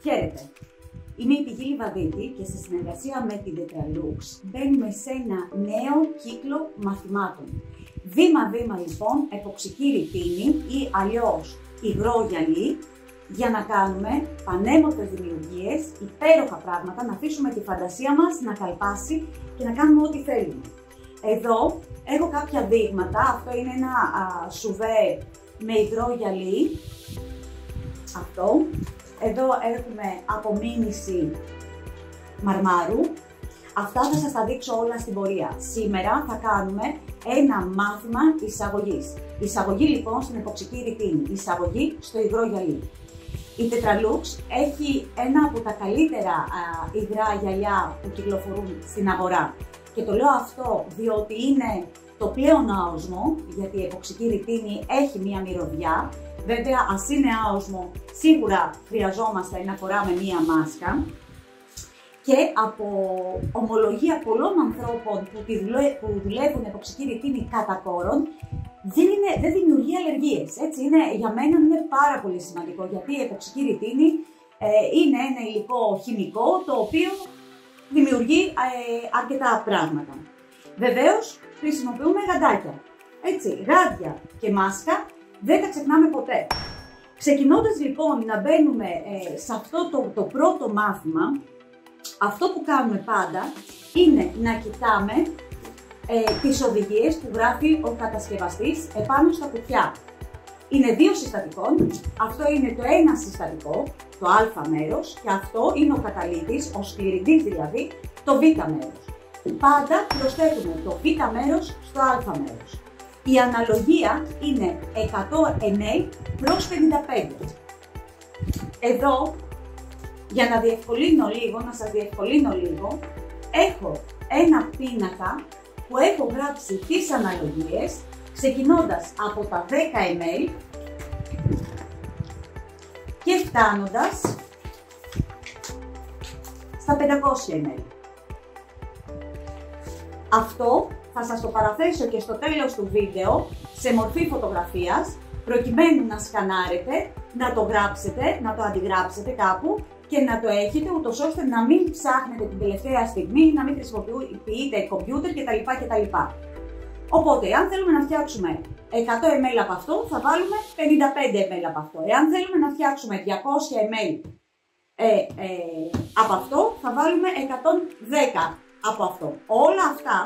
Χαίρετε! Είμαι η Πηγή Λιβαδίτη και σε συνεργασία με την Tetralux μπαίνουμε σε ένα νέο κύκλο μαθημάτων. Βήμα-βήμα λοιπόν εποξική ρητίνη ή αλλιώς υγρό γυαλί για να κάνουμε πανέμορφες δημιουργίες, υπέροχα πράγματα, να αφήσουμε τη φαντασία μας να καλπάσει και να κάνουμε ό,τι θέλουμε. Εδώ έχω κάποια δείγματα. Αυτό είναι ένα σουβέ με υγρό γυαλί. Αυτό. Εδώ έχουμε απομίμηση μαρμάρου. Αυτά θα σας τα δείξω όλα στην πορεία. Σήμερα θα κάνουμε ένα μάθημα εισαγωγής. Εισαγωγή λοιπόν στην εποξική ρητίνη, εισαγωγή στο υγρό γυαλί. Η Tetralux έχει ένα από τα καλύτερα υγρά γυαλιά που κυκλοφορούν στην αγορά. Και το λέω αυτό διότι είναι το πλέον άοσμο, γιατί η εποξική ρητίνη έχει μία μυρωδιά. Βέβαια, ας είναι άοσμο, σίγουρα χρειαζόμαστε να φοράμε μία μάσκα. Και από ομολογία πολλών ανθρώπων που δουλεύουν εποξική ρητίνη κατά κόρον, δεν δημιουργεί αλλεργίες. Έτσι, για μένα είναι πάρα πολύ σημαντικό, γιατί η εποξική ρητίνη είναι ένα υλικό χημικό το οποίο δημιουργεί αρκετά πράγματα. Βεβαίως, χρησιμοποιούμε γαντάκια. Έτσι, γάντια και μάσκα δεν τα ξεχνάμε ποτέ. Ξεκινώντας λοιπόν να μπαίνουμε σε αυτό το πρώτο μάθημα, αυτό που κάνουμε πάντα είναι να κοιτάμε τις οδηγίες που γράφει ο κατασκευαστής επάνω στα κουτιά. Είναι δύο συστατικών, αυτό είναι το ένα συστατικό, το α μέρος, και αυτό είναι ο καταλύτης, ο σκληρητής δηλαδή, το β μέρος. Πάντα προσθέτουμε το β μέρος στο α μέρος. Η αναλογία είναι 100 ml προς 55. Εδώ, για να διευκολύνω λίγο, να σας διευκολύνω λίγο, έχω ένα πίνακα που έχω γράψει τις αναλογίες, ξεκινώντας από τα 10 ml και φτάνοντας στα 500 ml. Αυτό θα σας το παραθέσω και στο τέλος του βίντεο σε μορφή φωτογραφίας, προκειμένου να σκανάρετε, να το γράψετε, να το αντιγράψετε κάπου και να το έχετε, ούτως ώστε να μην ψάχνετε την τελευταία στιγμή, να μην χρησιμοποιείτε κομπιούτερ κτλ. Οπότε, αν θέλουμε να φτιάξουμε 100 ml από αυτό, θα βάλουμε 55 ml από αυτό. Εάν θέλουμε να φτιάξουμε 200 ml από αυτό, θα βάλουμε 110 από αυτό. Όλα αυτά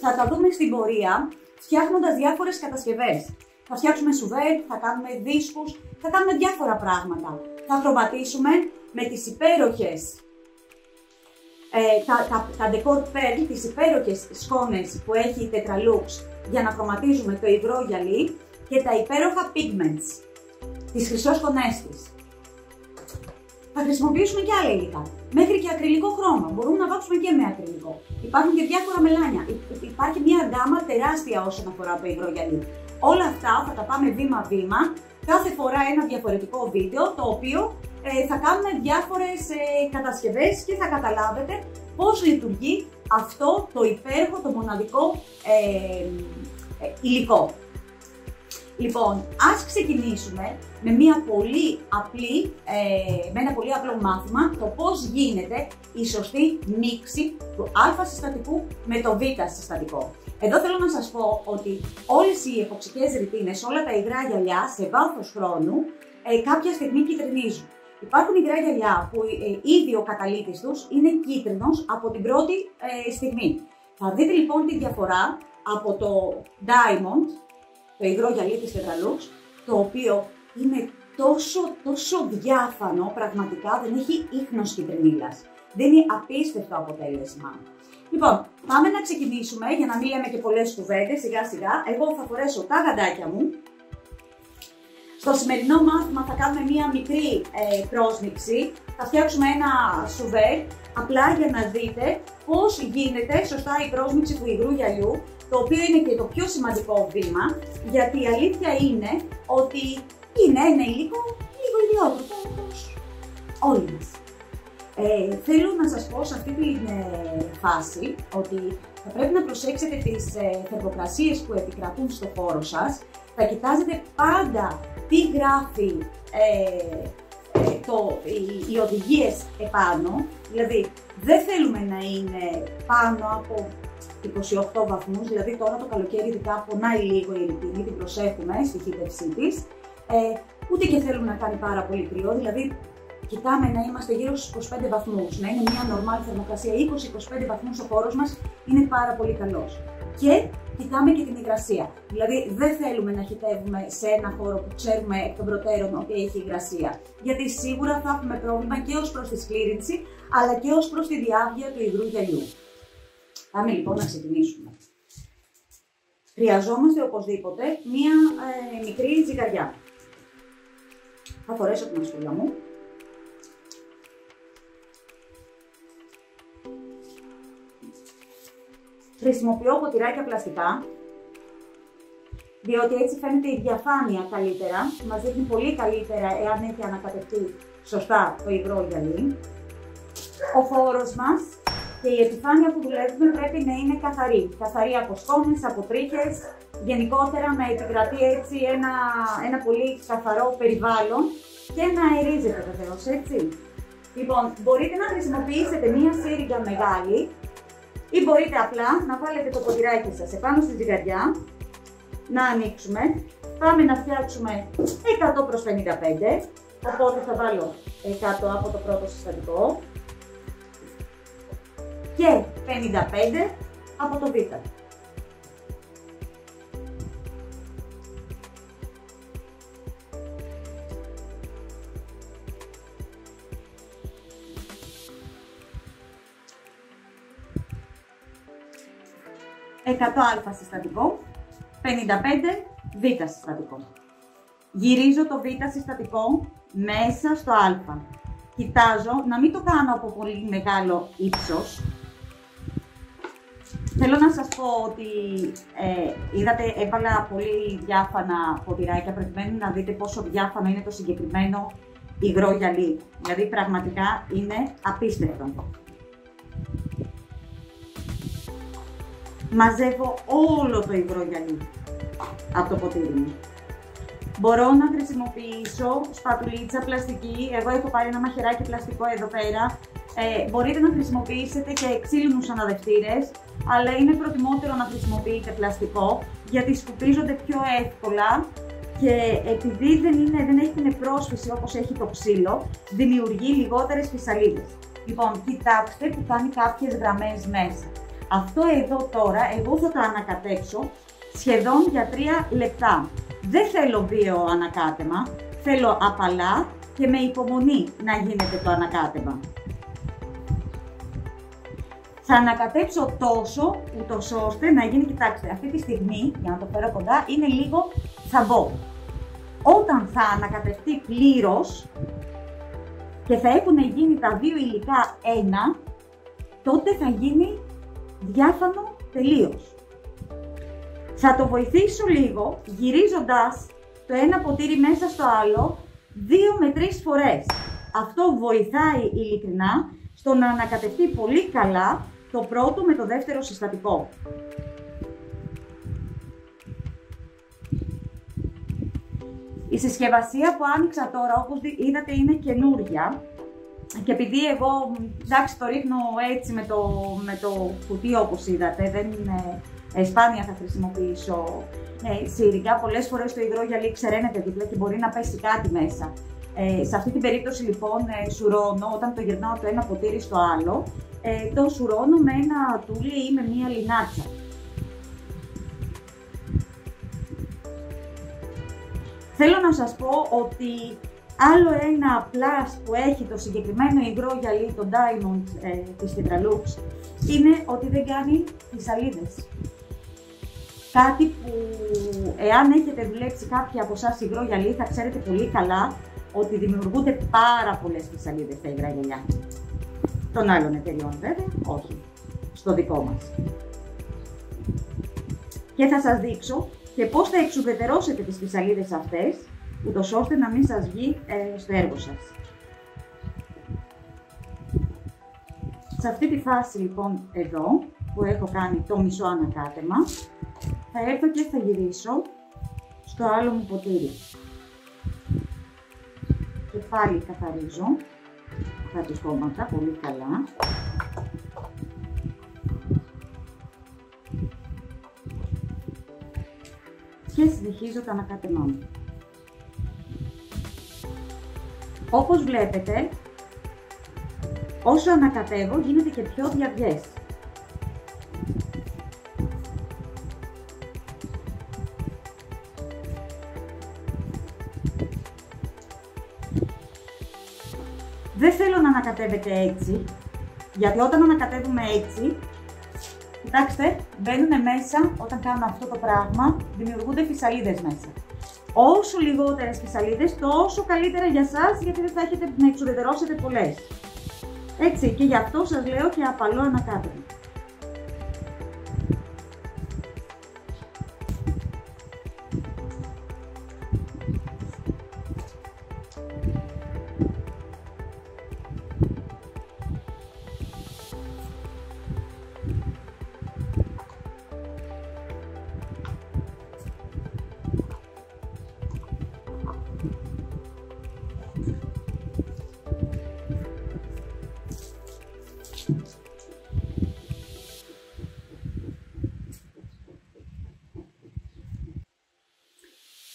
θα τα δούμε στην πορεία, φτιάχνοντας διάφορες κατασκευές. Θα φτιάξουμε σουβέρ, θα κάνουμε δίσκους, θα κάνουμε διάφορα πράγματα. Θα χρωματίσουμε με τις υπέροχες, τα decor pearl, τις υπέροχες σκόνες που έχει η Tetralux για να χρωματίζουμε το υγρό γυαλί και τα υπέροχα pigments, τις χρυσόσκονές της. Θα χρησιμοποιήσουμε και άλλα υλικά, μέχρι και ακριλικό χρώμα, μπορούμε να βάψουμε και με ακριλικό. Υπάρχουν και διάφορα μελάνια, υπάρχει μια γκάμα τεράστια όσον αφορά το υγρό γυαλί. Όλα αυτά θα τα πάμε βήμα-βήμα, κάθε φορά ένα διαφορετικό βίντεο, το οποίο θα κάνουμε διάφορες κατασκευές και θα καταλάβετε πώς λειτουργεί αυτό το υπέροχο, το μοναδικό υλικό. Λοιπόν, ας ξεκινήσουμε με ένα πολύ απλό μάθημα, το πώς γίνεται η σωστή μίξη του α συστατικού με το β συστατικό. Εδώ θέλω να σας πω ότι όλες οι εποξικές ρητίνες, όλα τα υγρά γυαλιά σε βάθος χρόνου κάποια στιγμή κυτρινίζουν. Υπάρχουν υγρά γυαλιά που ήδη ο καταλύτης τους είναι κίτρινος από την πρώτη στιγμή. Θα δείτε λοιπόν τη διαφορά από το Diamond, το υγρό γυαλί της Tetralux, το οποίο είναι τόσο διάφανο, πραγματικά δεν έχει ίχνος κυτρινίλας. Δίνει απίστευτο αποτέλεσμα. Λοιπόν, πάμε να ξεκινήσουμε για να μην λέμε και πολλές κουβέντες, σιγά σιγά. Εγώ θα φορέσω τα γαντάκια μου. Στο σημερινό μάθημα θα κάνουμε μία μικρή πρόσμιξη. Θα φτιάξουμε ένα σουβέρ, απλά για να δείτε πώς γίνεται σωστά η πρόσμιξη του υγρού γυαλιού, το οποίο είναι και το πιο σημαντικό βήμα, γιατί η αλήθεια είναι ότι είναι ένα υλικό λίγο ιδιότροπο, όπως όλοι μας. Θέλω να σας πω σε αυτή τη φάση ότι Θα πρέπει να προσέξετε τις θερμοκρασίες που επικρατούν στο χώρο σας. Θα κοιτάζετε πάντα τι γράφει οι οδηγίες επάνω. Δηλαδή, δεν θέλουμε να είναι πάνω από 28 βαθμούς, δηλαδή τώρα το καλοκαίρι ειδικά πονάει λίγο η ελιτίνη, την προσέχουμε στη χύτευσή της. Ούτε και θέλουμε να κάνει πάρα πολύ κρύο, δηλαδή κοιτάμε να είμαστε γύρω στους 25 βαθμούς, να είναι μια normal θερμοκρασία, 20-25 βαθμούς ο χώρος μας είναι πάρα πολύ καλός. Και κοιτάμε και την υγρασία, δηλαδή δεν θέλουμε να χυτεύουμε σε ένα χώρο που ξέρουμε εκ των προτέρων ότι έχει υγρασία, γιατί σίγουρα θα έχουμε πρόβλημα και ως προς τη σκλήρινση, αλλά και ως προς τη διάβγεια του υγρού γυαλιού. Πάμε λοιπόν να ξεκινήσουμε. Χρειαζόμαστε οπωσδήποτε μία μικρή ζυγαριά. Θα φορέσω την μασχούλα μου. Χρησιμοποιώ ποτηράκια πλαστικά, διότι έτσι φαίνεται η διαφάνεια καλύτερα. Μας δείχνει πολύ καλύτερα εάν έχει ανακατευτεί σωστά το υγρό γυαλί. Ο φόρος μας και η επιφάνεια που δουλεύουμε πρέπει να είναι καθαρή. Καθαρή από σκόνες, από τρίχες, γενικότερα να επικρατεί έτσι ένα πολύ καθαρό περιβάλλον και να αερίζεται βεβαίως, έτσι. Λοιπόν, μπορείτε να χρησιμοποιήσετε μία σύριγγα μεγάλη ή μπορείτε απλά να βάλετε το ποτηράκι σας επάνω στη ζυγαριά, να ανοίξουμε. Πάμε να φτιάξουμε 100 προς 55, οπότε θα βάλω 100 από το πρώτο συστατικό και 55 από το β. α συστατικό, 55 β συστατικό. Γυρίζω το β συστατικό μέσα στο α. Κοιτάζω να μην το κάνω από πολύ μεγάλο ύψος. Θέλω να σας πω ότι είδατε, έβαλα πολύ διάφανα ποτηράκια προκειμένου να δείτε πόσο διάφανο είναι το συγκεκριμένο υγρό γυαλί. Δηλαδή πραγματικά είναι απίστευτο. Μαζεύω όλο το υγρό γυαλί από το ποτήρι μου. Μπορώ να χρησιμοποιήσω σπατουλίτσα πλαστική, εγώ έχω πάρει ένα μαχαιράκι πλαστικό εδώ πέρα. Μπορείτε να χρησιμοποιήσετε και ξύλινους αναδευτήρες, αλλά είναι προτιμότερο να χρησιμοποιείτε πλαστικό, γιατί σκουπίζονται πιο εύκολα και επειδή δεν έχει την πρόσφυση όπως έχει το ξύλο, δημιουργεί λιγότερες φυσαλίδες. Λοιπόν, κοιτάξτε που κάνει κάποιες γραμμές μέσα. Αυτό εδώ τώρα, εγώ θα το ανακατέψω σχεδόν για 3 λεπτά. Δεν θέλω βίαιο ανακάτεμα, θέλω απαλά και με υπομονή να γίνεται το ανακάτεμα. Θα ανακατέψω τόσο, ούτως ώστε να γίνει, κοιτάξτε, αυτή τη στιγμή, για να το φέρω κοντά, είναι λίγο θαμπό. Όταν θα ανακατευτεί πλήρως και θα έχουν γίνει τα δύο υλικά ένα, τότε θα γίνει διάφανο τελείως. Θα το βοηθήσω λίγο γυρίζοντας το ένα ποτήρι μέσα στο άλλο 2 με 3 φορές. Αυτό βοηθάει ειλικρινά στο να ανακατευτεί πολύ καλά το πρώτο με το δεύτερο συστατικό. Η συσκευασία που άνοιξα τώρα, όπως είδατε, είναι καινούρια. Και επειδή εγώ, εντάξει, το ρίχνω έτσι με το κουτί όπως είδατε, δεν είναι, σπάνια θα χρησιμοποιήσω σύριγγα. Πολλές φορές το υγρό γυαλί ξεραίνεται δίπλα και μπορεί να πέσει κάτι μέσα. Σε αυτή την περίπτωση λοιπόν σουρώνω, όταν το γυρνάω το ένα ποτήρι στο άλλο, το σουρώνω με ένα τούλι ή με μία λινάτσα. Θέλω να σας πω ότι άλλο ένα plus που έχει το συγκεκριμένο υγρό γυαλί, το Diamond της Tetralux, είναι ότι δεν κάνει φυσαλίδες. Κάτι που, εάν έχετε δουλέψει κάποια από εσάς υγρό γυαλί, θα ξέρετε πολύ καλά ότι δημιουργούνται πάρα πολλές φυσαλίδες στα υγρά γυαλιά. Των άλλων εταιριών βέβαια, όχι. Στο δικό μας. Και θα σας δείξω και πώς θα εξουδετερώσετε τις φυσαλίδες αυτές, ούτως ώστε να μην σας βγει στο έργο σας. Σε αυτή τη φάση λοιπόν εδώ, που έχω κάνει το μισό ανακάτεμα, θα έρθω και θα γυρίσω στο άλλο μου ποτήρι. Και πάλι καθαρίζω τα τυχώματα πολύ καλά. Και συνεχίζω το ανακάτεμά μου. Όπως βλέπετε, όσο ανακατεύω γίνεται και πιο διαβιές. Δεν θέλω να ανακατεύετε έτσι, γιατί όταν ανακατεύουμε έτσι, κοιτάξτε, μπαίνουν μέσα, όταν κάνω αυτό το πράγμα, δημιουργούνται φυσαλίδες μέσα. Όσο λιγότερες φυσαλίδες, τόσο καλύτερα για σας, γιατί δεν θα έχετε να εξουδετερώσετε πολλές. Έτσι, και γι' αυτό σας λέω και απαλό ανακάτευμα.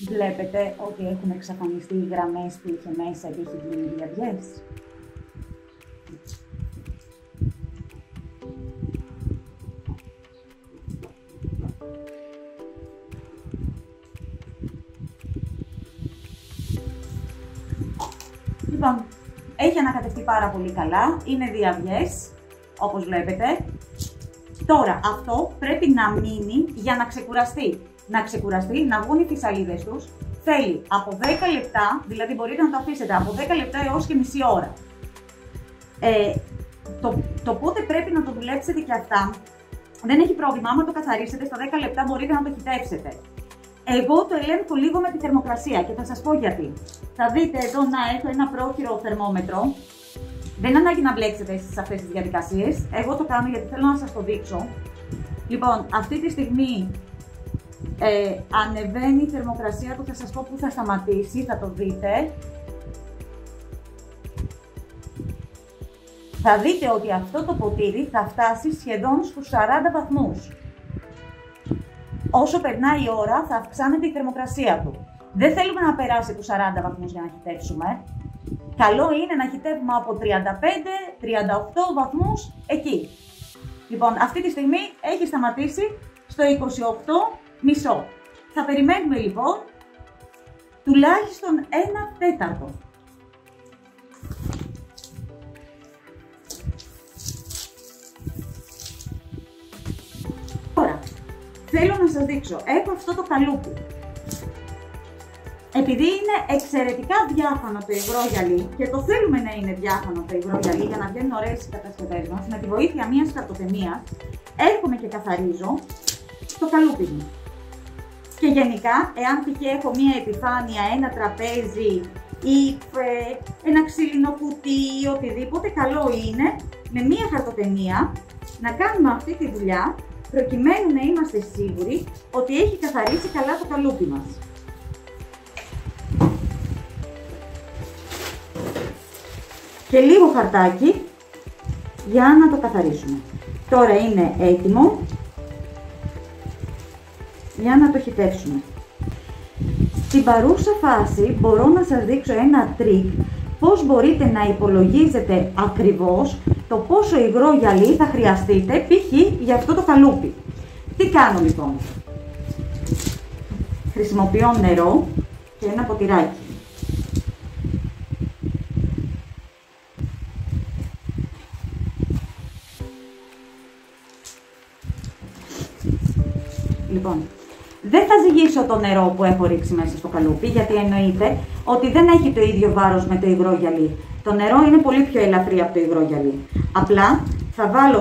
Βλέπετε ότι έχουν εξαφανιστεί οι γραμμές που είχε μέσα και έχει γίνει διαβιές. Λοιπόν, έχει ανακατευτεί πάρα πολύ καλά, είναι διαβιές, όπως βλέπετε. Τώρα αυτό πρέπει να μείνει για να ξεκουραστεί. Να βγουν οι φυσαλίδες τους, θέλει από 10 λεπτά, δηλαδή μπορείτε να το αφήσετε από 10 λεπτά έως και μισή ώρα. Το πότε πρέπει να το δουλέψετε και αυτά, δεν έχει πρόβλημα, άμα το καθαρίσετε στα 10 λεπτά μπορείτε να το χυτέψετε. Εγώ το ελέγχω λίγο με τη θερμοκρασία και θα σας πω γιατί. Θα δείτε εδώ να έχω ένα πρόχειρο θερμόμετρο. Δεν ανάγκη να μπλέξετε σε αυτές τις διαδικασίες, εγώ το κάνω γιατί θέλω να σας το δείξω. Λοιπόν, αυτή τη στιγμή ανεβαίνει η θερμοκρασία του, θα σας πω που θα σταματήσει, θα το δείτε. Θα δείτε ότι αυτό το ποτήρι θα φτάσει σχεδόν στους 40 βαθμούς. Όσο περνάει η ώρα θα αυξάνεται η θερμοκρασία του. Δεν θέλουμε να περάσει τους 40 βαθμούς για να χυτέψουμε. Καλό είναι να χυτεύουμε από 35-38 βαθμούς εκεί. Λοιπόν, αυτή τη στιγμή έχει σταματήσει στο 28,5. Θα περιμένουμε λοιπόν τουλάχιστον 1 τέταρτο. Τώρα, θέλω να σας δείξω, έχω αυτό το καλούπι. Επειδή είναι εξαιρετικά διάφανο το υγρό γυαλί και το θέλουμε να είναι διάφανο το υγρό γυαλί για να βγαίνουν ωραίες οι κατασκευές μας, με τη βοήθεια μιας χαρτοτενίας έρχομαι και καθαρίζω το καλούπι μου. Και γενικά, εάν π.χ. έχω μία επιφάνεια, ένα τραπέζι ή ένα ξύλινο κουτί ή οτιδήποτε, καλό είναι με μία χαρτοτενία να κάνουμε αυτή τη δουλειά προκειμένου να είμαστε σίγουροι ότι έχει καθαρίσει καλά το καλούπι μας. Και λίγο χαρτάκι για να το καθαρίσουμε. Τώρα είναι έτοιμο για να το χυτεύσουμε. Στην παρούσα φάση μπορώ να σας δείξω ένα τρίκ πώς μπορείτε να υπολογίζετε ακριβώς το πόσο υγρό γυαλί θα χρειαστείτε π.χ. για αυτό το καλούπι. Τι κάνω λοιπόν? Χρησιμοποιώ νερό και ένα ποτηράκι. Λοιπόν, δεν θα ζυγίσω το νερό που έχω ρίξει μέσα στο καλούπι, γιατί εννοείται ότι δεν έχει το ίδιο βάρος με το υγρό γυαλί. Το νερό είναι πολύ πιο ελαφρύ από το υγρό γυαλί. Απλά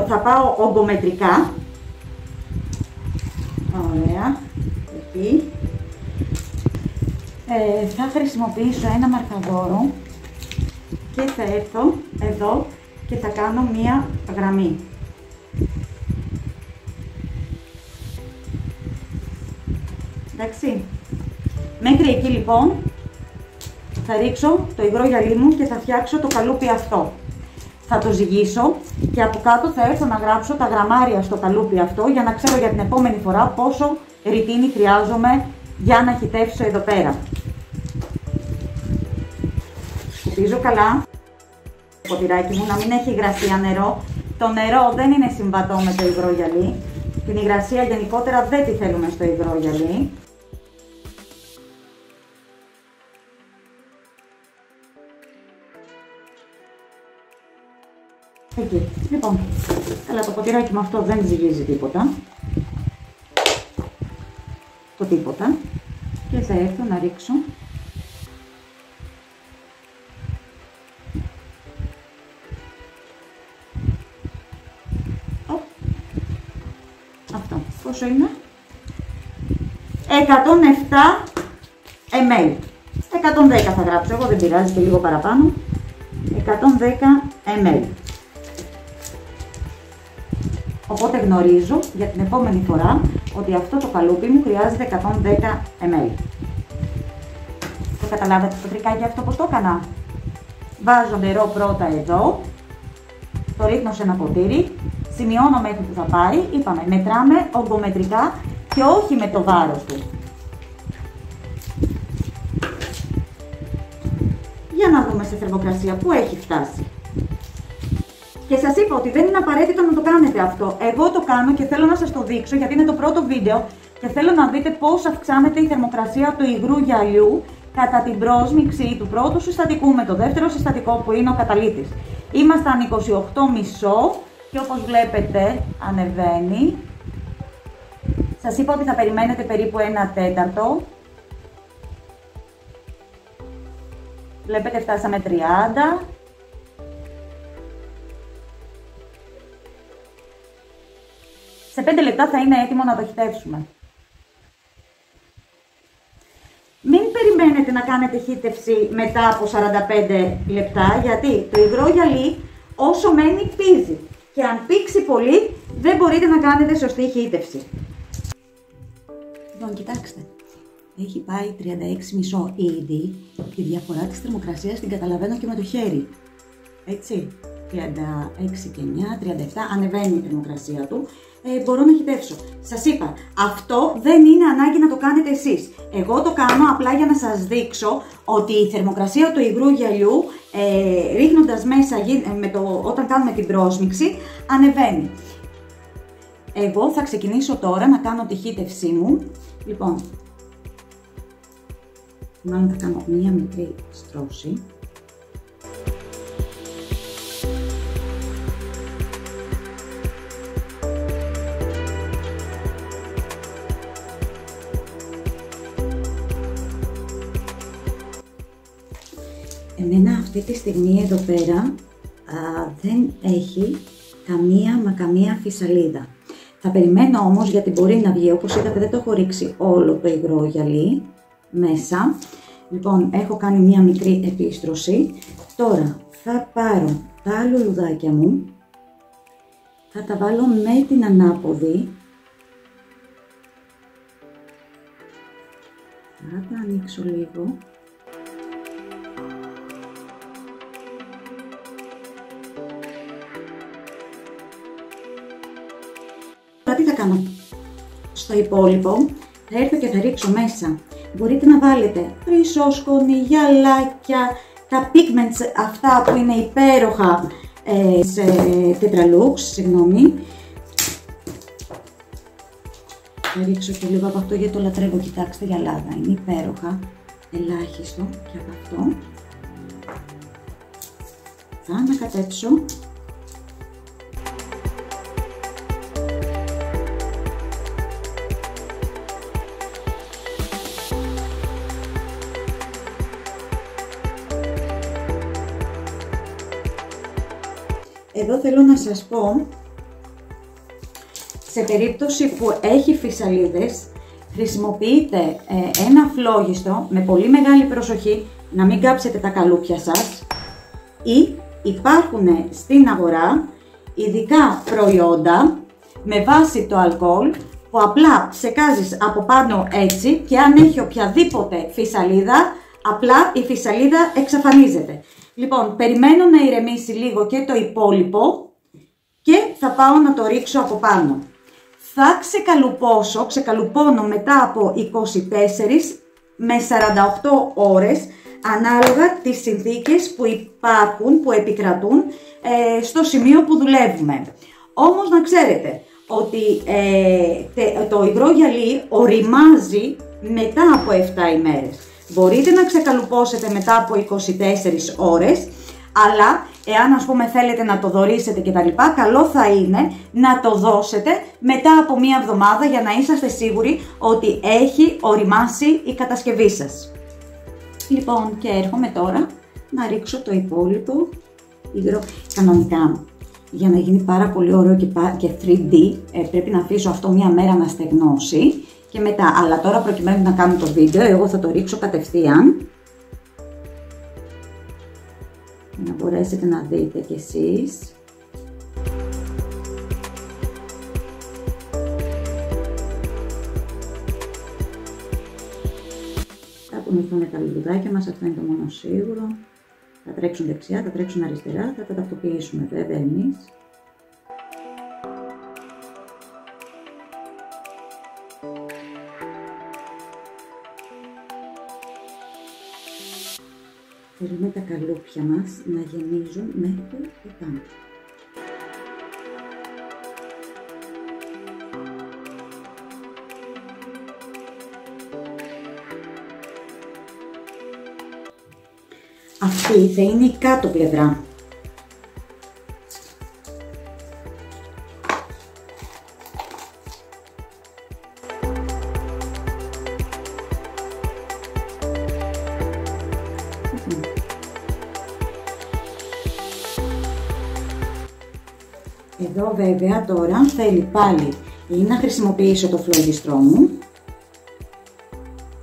θα πάω ογκομετρικά. Ωραία, εκεί. Θα χρησιμοποιήσω ένα μαρκαδόρο και θα έρθω εδώ και θα κάνω μία γραμμή. Εντάξει. Μέχρι εκεί λοιπόν θα ρίξω το υγρό γυαλί μου και θα φτιάξω το καλούπι αυτό. Θα το ζυγίσω και από κάτω θα έρθω να γράψω τα γραμμάρια στο καλούπι αυτό για να ξέρω για την επόμενη φορά πόσο ρητίνη χρειάζομαι για να χυτεύσω εδώ πέρα. Σκουπίζω καλά το ποτηράκι μου, να μην έχει υγρασία νερό. Το νερό δεν είναι συμβατό με το υγρό γυαλί. Την υγρασία γενικότερα δεν τη θέλουμε στο υγρό γυαλί. Εκεί. Λοιπόν, καλά, το ποτηράκι με αυτό δεν ζυγίζει τίποτα. Το τίποτα. Και θα έρθω να ρίξω αυτό. Πόσο είναι? 107 ml. 110 θα γράψω εγώ, δεν πειράζει, και λίγο παραπάνω. 110 ml. Οπότε γνωρίζω για την επόμενη φορά ότι αυτό το καλούπι μου χρειάζεται 110 ml. Το καταλάβατε το τρικάκι αυτό πώς το έκανα? Βάζω νερό πρώτα εδώ, το ρίχνω σε ένα ποτήρι, σημειώνω μέχρι που θα πάει, είπαμε, μετράμε ογκομετρικά και όχι με το βάρος του. Για να δούμε σε θερμοκρασία που έχει φτάσει. Και σας είπα ότι δεν είναι απαραίτητο να το κάνετε αυτό. Εγώ το κάνω και θέλω να σας το δείξω γιατί είναι το πρώτο βίντεο και θέλω να δείτε πώς αυξάνεται η θερμοκρασία του υγρού γυαλιού κατά την πρόσμιξη του πρώτου συστατικού με το δεύτερο συστατικό που είναι ο καταλύτης. Ήμασταν 28,5 και όπως βλέπετε ανεβαίνει. Σας είπα ότι θα περιμένετε περίπου 1/4. Βλέπετε φτάσαμε 30. Σε 5 λεπτά θα είναι έτοιμο να το χυτεύσουμε. Μην περιμένετε να κάνετε χύτευση μετά από 45 λεπτά, γιατί το υγρό γυαλί όσο μένει πίζει. Και αν πήξει πολύ, δεν μπορείτε να κάνετε σωστή χύτευση. Λοιπόν, κοιτάξτε. Έχει πάει 36,5 ήδη. Τη διαφορά της θερμοκρασίας την καταλαβαίνω και με το χέρι. Έτσι. 36 και 9, 37, ανεβαίνει η θερμοκρασία του. Μπορώ να χυτεύσω. Σας είπα, αυτό δεν είναι ανάγκη να το κάνετε εσείς. Εγώ το κάνω απλά για να σας δείξω ότι η θερμοκρασία του υγρού γυαλιού, ρίχνοντας μέσα όταν κάνουμε την πρόσμιξη, ανεβαίνει. Εγώ θα ξεκινήσω τώρα να κάνω τη χύτευσή μου. Λοιπόν, μάλλον θα κάνω μία μικρή στρώση. Εμένα αυτή τη στιγμή εδώ πέρα δεν έχει καμία φυσαλίδα. Θα περιμένω όμως γιατί μπορεί να βγει, όπως είδατε δεν το έχω ρίξει όλο το υγρό γυαλί μέσα. Λοιπόν, έχω κάνει μία μικρή επίστρωση. Τώρα θα πάρω τα λουλουδάκια μου, θα τα βάλω με την ανάποδη. Θα τα ανοίξω λίγο. Τώρα τι θα κάνω? Στο υπόλοιπο θα έρθω και θα ρίξω μέσα. Μπορείτε να βάλετε χρυσόσκονη, γυαλάκια, τα pigments αυτά που είναι υπέροχα σε Tetralux, συγγνώμη. Θα ρίξω και λίγο από αυτό γιατί το λατρεύω, κοιτάξτε, γυαλάδα είναι υπέροχα. Ελάχιστο και από αυτό. Θα ανακατέψω. Εδώ θέλω να σας πω, σε περίπτωση που έχει φυσαλίδες, χρησιμοποιείτε ένα φλόγιστρο με πολύ μεγάλη προσοχή, να μην κάψετε τα καλούπια σας, ή υπάρχουν στην αγορά ειδικά προϊόντα με βάση το αλκοόλ που απλά ψεκάζεις από πάνω έτσι και αν έχει οποιαδήποτε φυσαλίδα, απλά η φυσαλίδα εξαφανίζεται. Λοιπόν, περιμένω να ηρεμήσει λίγο και το υπόλοιπο και θα πάω να το ρίξω από πάνω. Θα ξεκαλουπώνω μετά από 24 με 48 ώρες, ανάλογα τις συνθήκες που υπάρχουν, που επικρατούν στο σημείο που δουλεύουμε. Όμως να ξέρετε ότι το υγρό γυαλί οριμάζει μετά από 7 ημέρες. Μπορείτε να ξεκαλουπώσετε μετά από 24 ώρες, αλλά εάν ας πούμε θέλετε να το δωρήσετε και τα λοιπά, καλό θα είναι να το δώσετε μετά από μία εβδομάδα για να είσαστε σίγουροι ότι έχει οριμάσει η κατασκευή σας. Λοιπόν, και έρχομαι τώρα να ρίξω το υπόλοιπο υγρό. Κανονικά, για να γίνει πάρα πολύ ωραίο και 3D, πρέπει να αφήσω αυτό μία μέρα να στεγνώσει και μετά. Αλλά τώρα προκειμένου να κάνω το βίντεο, εγώ θα το ρίξω κατευθείαν. Να μπορέσετε να δείτε κι εσείς. Θα απομυθούν τα λουλουδάκια μας, αυτό είναι το μόνο σίγουρο. Θα τρέξουν δεξιά, θα τρέξουν αριστερά, θα τα τακτοποιήσουμε βέβαια εμείς. Θέλουμε τα καλούπια μας να γεμίζουν μέχρι πάνω. Αυτή θα είναι η κάτω πλευρά. Εδώ βέβαια τώρα θέλει πάλι ή να χρησιμοποιήσω το φλογιστρό μου.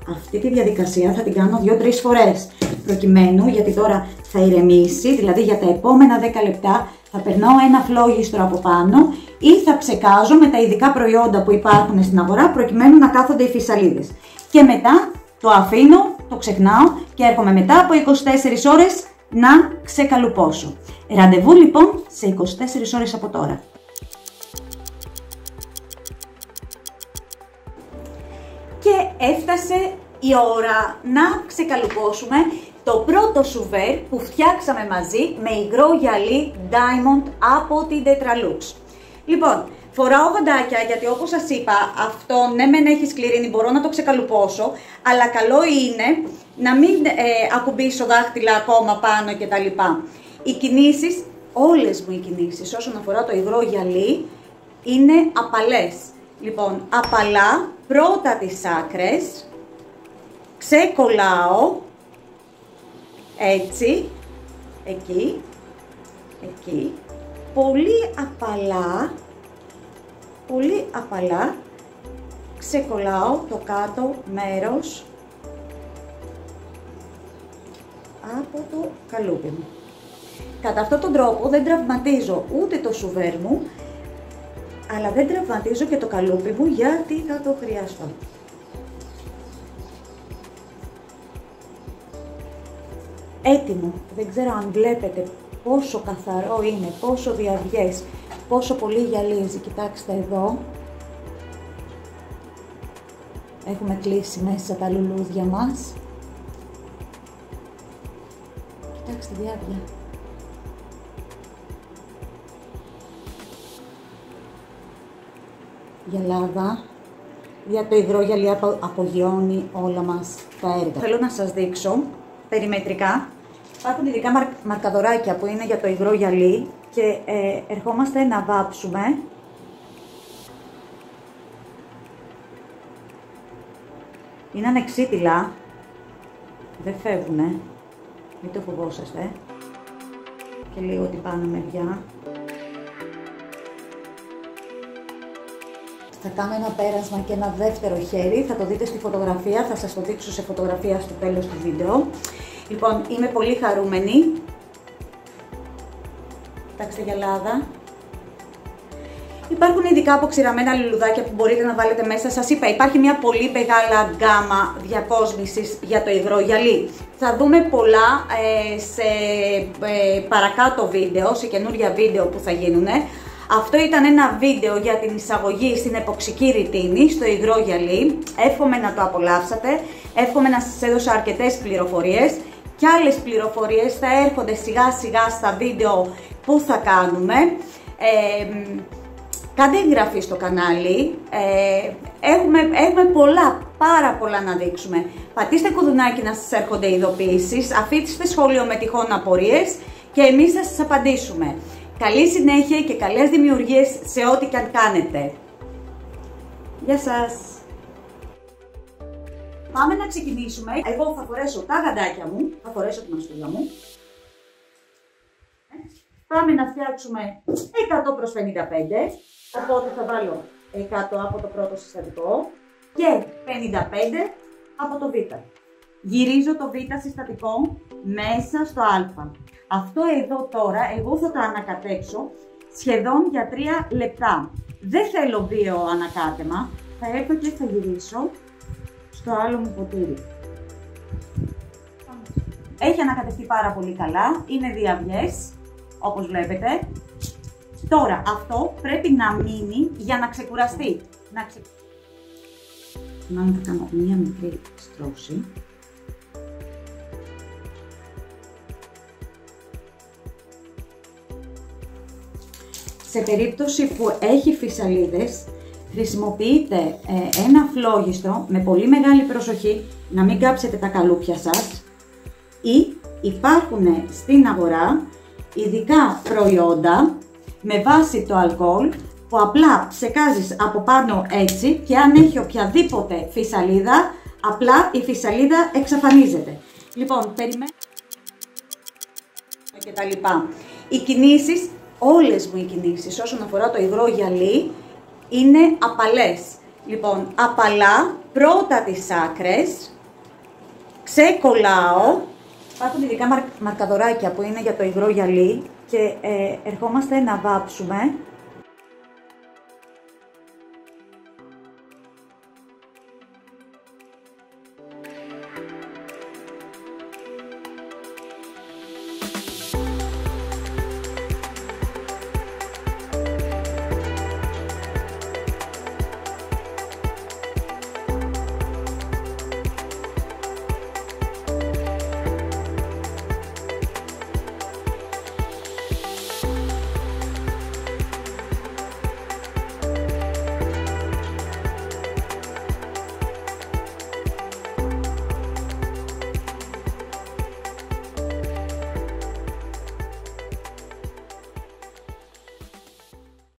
Αυτή τη διαδικασία θα την κάνω 2-3 φορές προκειμένου, γιατί τώρα θα ηρεμήσει, δηλαδή για τα επόμενα 10 λεπτά θα περνάω ένα φλόγιστρο από πάνω ή θα ψεκάζω με τα ειδικά προϊόντα που υπάρχουν στην αγορά προκειμένου να κάθονται οι φυσαλίδες. Και μετά το αφήνω, το ξεχνάω και έρχομαι μετά από 24 ώρες να ξεκαλουπώσω. Ραντεβού λοιπόν σε 24 ώρες από τώρα. Και έφτασε η ώρα να ξεκαλουπώσουμε το πρώτο σουβέρ που φτιάξαμε μαζί με υγρό γυαλί Diamond από την Tetralux. Λοιπόν, φοράω γαντάκια γιατί όπως σας είπα, αυτό ναι μεν έχει σκληρίνει, μπορώ να το ξεκαλουπώσω, αλλά καλό είναι να μην ακουμπήσω δάχτυλα ακόμα πάνω κτλ. Οι κινήσεις, όλες μου οι κινήσεις όσον αφορά το υγρό γυαλί είναι απαλές. Λοιπόν, απαλά, πρώτα τις άκρες, ξεκολλάω, έτσι, εκεί, εκεί, πολύ απαλά, ξεκολλάω το κάτω μέρος από το καλούπι μου. Κατά αυτόν τον τρόπο δεν τραυματίζω ούτε το σουβέρ μου, αλλά δεν τραυματίζω και το καλούπι μου γιατί θα το χρειαστώ. Έτοιμο. Δεν ξέρω αν βλέπετε πόσο καθαρό είναι, πόσο διαβιές, πόσο πολύ γυαλίζει. Κοιτάξτε εδώ. Έχουμε κλείσει μέσα τα λουλούδια μας. Κοιτάξτε διάβια. Γυαλάδα. Για το υγρό γυαλί απογειώνει όλα μας τα έργα. Θέλω να σας δείξω περιμετρικά. Υπάρχουν ειδικά μαρκαδοράκια που είναι για το υγρό γυαλί και ερχόμαστε να βάψουμε. Είναι ανεξίτηλα, δεν φεύγουνε, μην το φοβόσαστε. Και λίγο την πάνω μεριά. Θα κάνω ένα πέρασμα και ένα δεύτερο χέρι, θα το δείτε στη φωτογραφία, θα σας το δείξω σε φωτογραφία στο τέλος του βίντεο. Λοιπόν, είμαι πολύ χαρούμενη. Κοιτάξτε γυαλάδα. Υπάρχουν ειδικά αποξηραμένα λουλουδάκια που μπορείτε να βάλετε μέσα. Σας είπα, υπάρχει μια πολύ μεγάλα γκάμα διακόσμησης για το υγρό γυαλί. Θα δούμε πολλά σε παρακάτω βίντεο, σε καινούργια βίντεο που θα γίνουν. Αυτό ήταν ένα βίντεο για την εισαγωγή στην εποξική ρητίνη, στο υγρό γυαλί. Εύχομαι να το απολαύσατε, εύχομαι να σας έδωσα αρκετές πληροφορίες. Και άλλες πληροφορίες θα έρχονται σιγά σιγά στα βίντεο που θα κάνουμε. Κάντε εγγραφή στο κανάλι, έχουμε πάρα πολλά να δείξουμε. Πατήστε κουδουνάκι να σας έρχονται ειδοποιήσεις, αφήστε σχόλιο με τυχόν απορίες και εμείς θα σας απαντήσουμε. Καλή συνέχεια και καλές δημιουργίες σε ό,τι και αν κάνετε. Γεια σας! Πάμε να ξεκινήσουμε. Εγώ θα φορέσω τα γαντάκια μου, θα φορέσω τη μαστούγα μου. Πάμε να φτιάξουμε 100 προς 55, οπότε θα βάλω 100 από το πρώτο συστατικό και 55 από το Β. Γυρίζω το Β συστατικό μέσα στο Α. Αυτό εδώ τώρα εγώ θα το ανακατέψω σχεδόν για 3 λεπτά. Δεν θέλω βίαιο ανακάτεμα, θα έρθω και θα γυρίσω στο άλλο μου ποτήρι. Έχει ανακατευτεί πάρα πολύ καλά, είναι διαβιές, όπως βλέπετε. Τώρα αυτό πρέπει να μείνει για να ξεκουραστεί. Μάλλον θα κάνω μία μικρή στρώση. Σε περίπτωση που έχει φυσαλίδες, χρησιμοποιείτε ένα φλόγιστρο με πολύ μεγάλη προσοχή, να μην κάψετε τα καλούπια σας, ή υπάρχουν στην αγορά ειδικά προϊόντα με βάση το αλκοόλ που απλά ψεκάζεις από πάνω έτσι και αν έχει οποιαδήποτε φυσαλίδα, απλά η φυσαλίδα εξαφανίζεται. Λοιπόν, περιμένω και τα λοιπά. Οι κινήσεις, όλες μου οι κινήσεις όσον αφορά το υγρό γυαλί είναι απαλές. Λοιπόν, απαλά, πρώτα τις άκρες, ξεκολλάω. Υπάρχουν ειδικά μαρκαδοράκια που είναι για το υγρό γυαλί και ερχόμαστε να βάψουμε